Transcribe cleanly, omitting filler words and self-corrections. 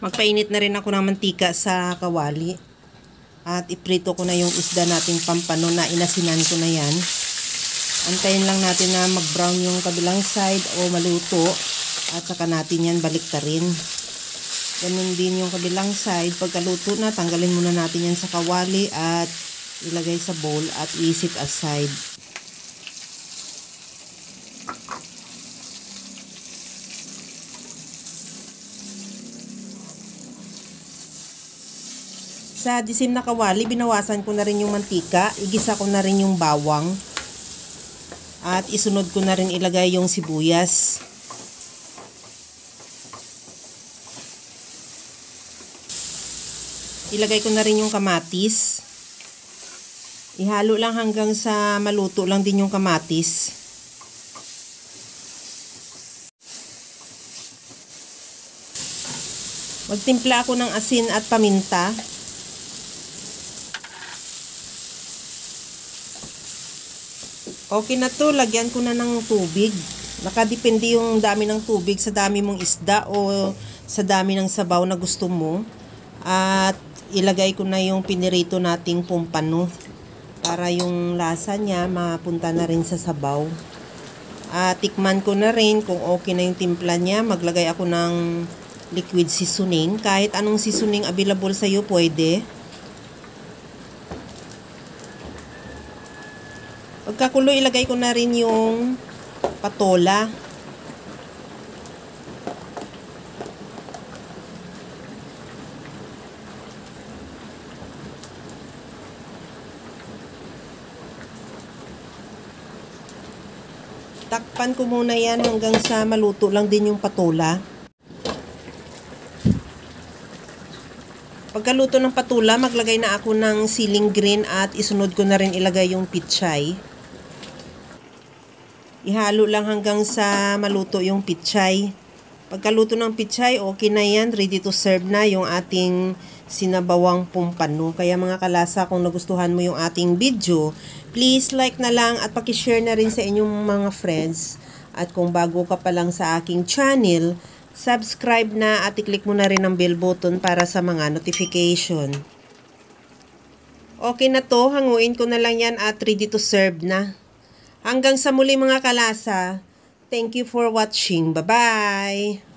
Magpainit na rin ako ng mantika sa kawali. At iprito ko na yung isda nating pampano na inasinan ko na yan. Antayin lang natin na mag-brown yung kabilang side o maluto. At saka natin yan baliktarin. Ganun din yung kabilang side. Pagkaluto na, tanggalin muna natin yan sa kawali at ilagay sa bowl at i-set aside. Sa disim na kawali, binawasan ko na rin yung mantika. Igisa ko na rin yung bawang. At isunod ko na rin ilagay yung sibuyas. Ilagay ko na rin yung kamatis. Ihalo lang hanggang sa maluto lang din yung kamatis. Magtimpla ako ng asin at paminta. Okay na to, lagyan ko na ng tubig. Nakadepende yung dami ng tubig sa dami mong isda o sa dami ng sabaw na gusto mo. At ilagay ko na yung pinirito nating pumpano para yung lasa niya mapunta na rin sa sabaw. At tikman ko na rin kung okay na yung timpla niya. Maglagay ako ng liquid seasoning. Kahit anong seasoning available sa iyo pwede. Pagkakulo, ilagay ko na rin yung patola. Takpan ko muna yan hanggang sa maluto lang din yung patola. Pagkaluto ng patola, maglagay na ako ng siling green at isunod ko na rin ilagay yung pichay. Ihalo lang hanggang sa maluto yung pichay. Pagkaluto ng pichay, okay na yan. Ready to serve na yung ating sinabawang pumpano. Kaya mga kalasa, kung nagustuhan mo yung ating video, please like na lang at pakishare na rin sa inyong mga friends. At kung bago ka pa lang sa aking channel, subscribe na at i-click mo na rin ang bell button para sa mga notification. Okay na to, hanguin ko na lang yan at ready to serve na. Hanggang sa muli mga kalasa, thank you for watching. Bye-bye!